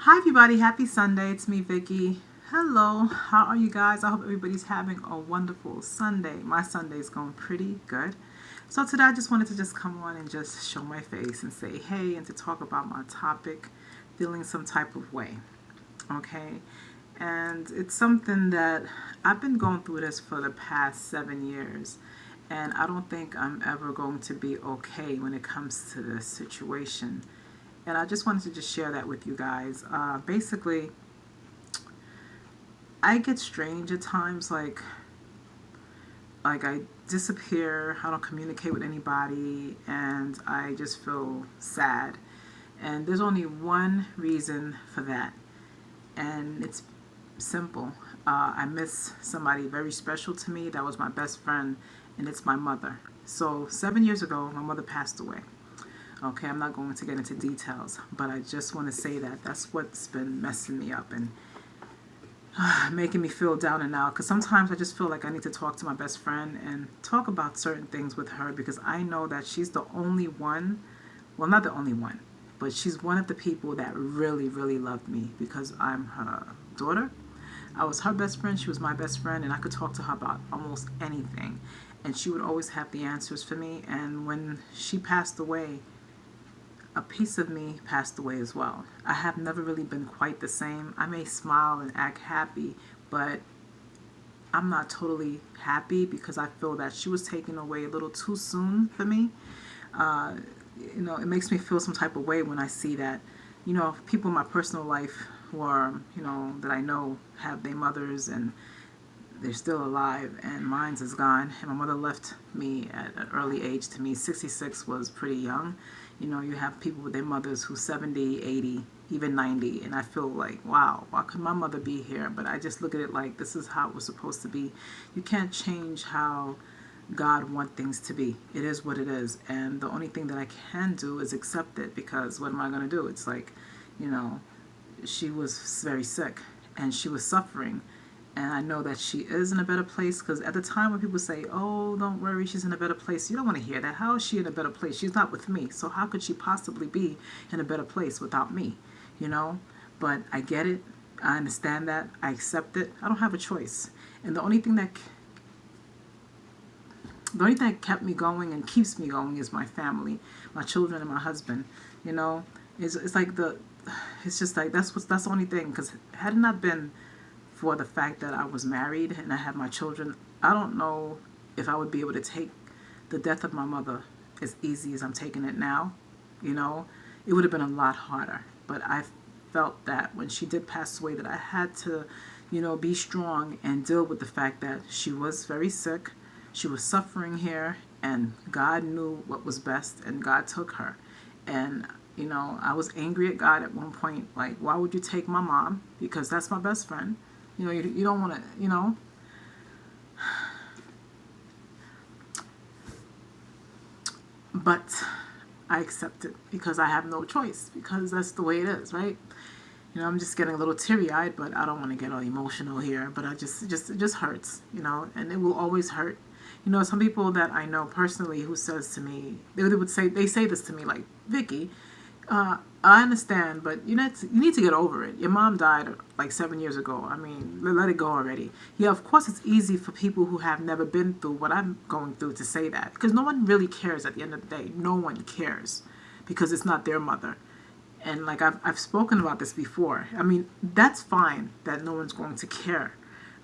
Hi everybody, happy Sunday. It's me, Vicky. Hello, how are you guys? I hope everybody's having a wonderful Sunday. My Sunday's going pretty good. So today I just wanted to just come on and just show my face and say hey and to talk about my topic, feeling some type of way. Okay? And it's something that I've been going through this for the past 7 years. And I don't think I'm ever going to be okay when it comes to this situation. And I just wanted to just share that with you guys. Basically, I get strange at times, like I disappear. I don't communicate with anybody, and I just feel sad. And there's only one reason for that, and it's simple. I miss somebody very special to me. That was my best friend, and it's my mother. So 7 years ago, my mother passed away. Okay, I'm not going to get into details, but I just want to say that that's what's been messing me up and making me feel down and out. Because sometimes I just feel like I need to talk to my best friend and talk about certain things with her because I know that she's the only one, well, not the only one, but she's one of the people that really, really loved me because I'm her daughter. I was her best friend, she was my best friend, and I could talk to her about almost anything. And she would always have the answers for me. And when she passed away, a piece of me passed away as well. I have never really been quite the same. I may smile and act happy, but I'm not totally happy because I feel that she was taken away a little too soon for me. Uh, it makes me feel some type of way when I see that, people in my personal life who are, that I know have their mothers and they're still alive and mine's is gone. And my mother left me at an early age. To me, 66 was pretty young. You have people with their mothers who's 70, 80, even 90, and I feel like, wow, why could my mother be here? But I just look at it like this is how it was supposed to be. You can't change how God wants things to be. It is what it is, and the only thing that I can do is accept it because what am I going to do? It's like, you know, she was very sick and she was suffering. And I know that she is in a better place because at the time when people say, oh, don't worry, she's in a better place, you don't want to hear that. How is she in a better place? She's not with me. So how could she possibly be in a better place without me? You know? But I get it. I understand that. I accept it. I don't have a choice. And the only thing that kept me going and keeps me going is my family, my children and my husband. You know? It's like it's just like that's the only thing because had it not been for the fact that I was married and I had my children, I don't know if I would be able to take the death of my mother as easy as I'm taking it now. You know, it would have been a lot harder. But I felt that when she did pass away that I had to, be strong and deal with the fact that she was very sick. She was suffering here and God knew what was best and God took her. And I was angry at God at one point, like, why would you take my mom? Because that's my best friend. You don't want to, but I accept it because I have no choice because that's the way it is, right? I'm just getting a little teary-eyed, but I don't want to get all emotional here, but it just hurts, and it will always hurt. Some people that I know personally who says to me, they say this to me like, Vicky, I understand, but you need to get over it. Your mom died like 7 years ago. I mean, let it go already. Yeah, of course it's easy for people who have never been through what I'm going through to say that because no one really cares at the end of the day. No one cares because it's not their mother. And like I've spoken about this before. I mean, that's fine that no one's going to care,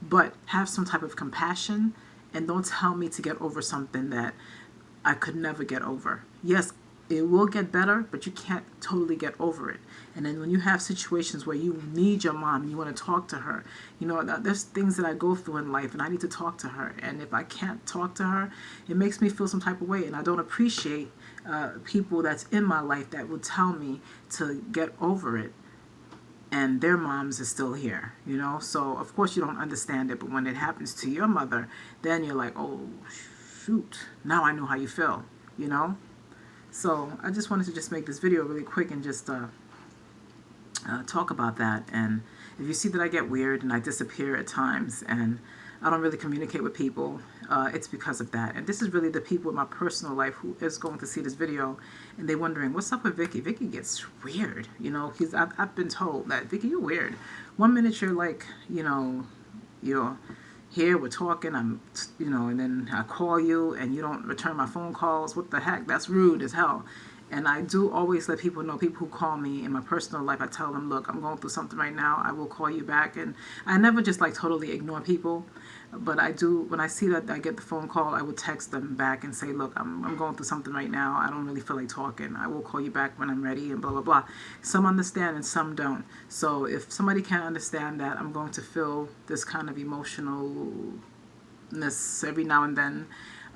but have some type of compassion and don't tell me to get over something that I could never get over. Yes, it will get better, but you can't totally get over it. And then when you have situations where you need your mom and you want to talk to her, there's things that I go through in life and I need to talk to her. And if I can't talk to her, it makes me feel some type of way. And I don't appreciate people that's in my life that will tell me to get over it and their moms is still here, So of course you don't understand it, but when it happens to your mother, then you're like, oh, shoot, now I know how you feel, So I just wanted to just make this video really quick and just talk about that. And if you see that I get weird and I disappear at times and I don't really communicate with people. It's because of that. And this is really the people in my personal life who is going to see this video, and they're wondering, what's up with Vicky? Vicky gets weird, you know, because I've been told that, Vicky, you're weird. One minute you're like, you know, you're here, we're talking, you know, and then I call you and you don't return my phone calls. What the heck? That's rude as hell. And I do always let people know, people who call me in my personal life, I tell them, look, I'm going through something right now. I will call you back. And I never just like totally ignore people. But I do, when I see that I get the phone call, I would text them back and say, look, I'm going through something right now. I don't really feel like talking. I will call you back when I'm ready and blah, blah, blah. Some understand and some don't. So if somebody can't understand that I'm going to feel this kind of emotionalness every now and then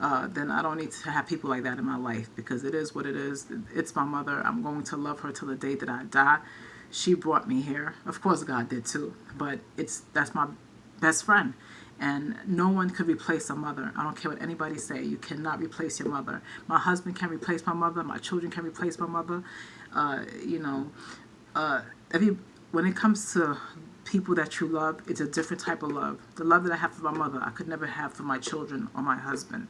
I don't need to have people like that in my life, because it is what it is. It's my mother. I'm going to love her till the day that I die. She brought me here. Of course, God did too. But that's my best friend. And no one could replace a mother. I don't care what anybody say. You cannot replace your mother. My husband can replace my mother. My children can replace my mother. You know, when it comes to people that you love, it's a different type of love. The love that I have for my mother, I could never have for my children or my husband.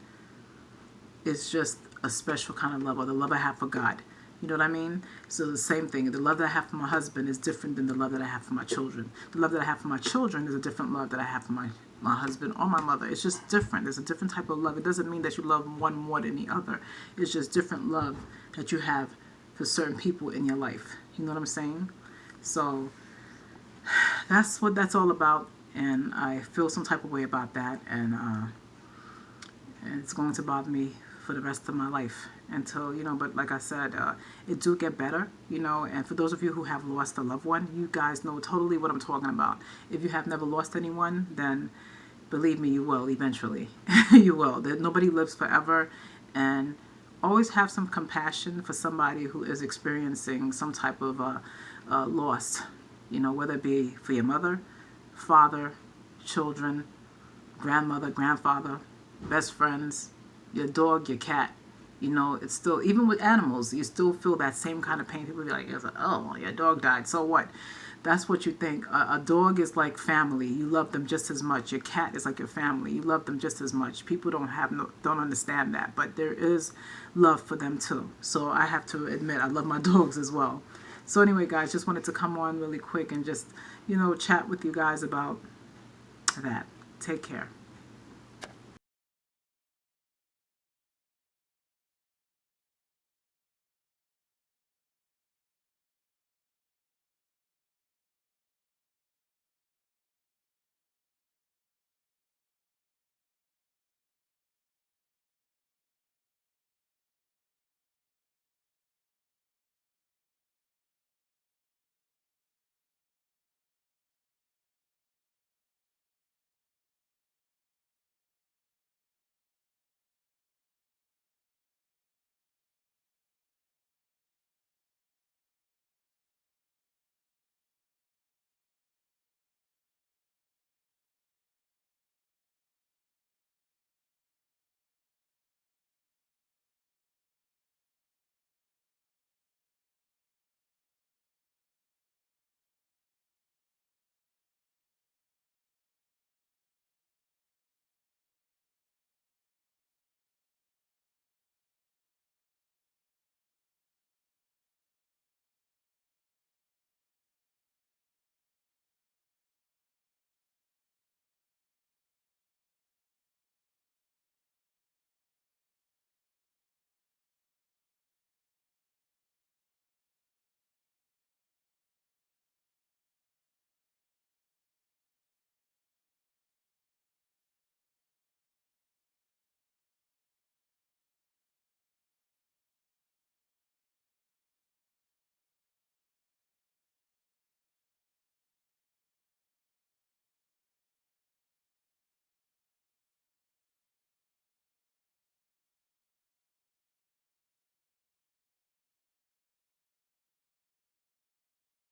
It's just a special kind of love, or the love I have for God. You know what I mean? So the same thing. The love that I have for my husband is different than the love that I have for my children. The love that I have for my children is a different love that I have for my husband or my mother. It's just different. There's a different type of love. It doesn't mean that you love one more than the other. It's just different love that you have for certain people in your life. You know what I'm saying? So that's what that's all about. And I feel some type of way about that. And it's going to bother me for the rest of my life until, you know, but like I said, it do get better, you know. And for those of you who have lost a loved one, you guys know totally what I'm talking about. If you have never lost anyone, then believe me, you will eventually. You will. Nobody lives forever. And always have some compassion for somebody who is experiencing some type of loss, you know, whether it be for your mother, father, children, grandmother, grandfather, best friends, your dog, your cat. You know, it's still, even with animals, you still feel that same kind of pain. People be like, oh, your dog died, so what? That's what you think. A dog is like family. You love them just as much. Your cat is like your family. You love them just as much. People don't understand that, but there is love for them too. So I have to admit, I love my dogs as well. So anyway, guys, just wanted to come on really quick and just, you know, chat with you guys about that. Take care.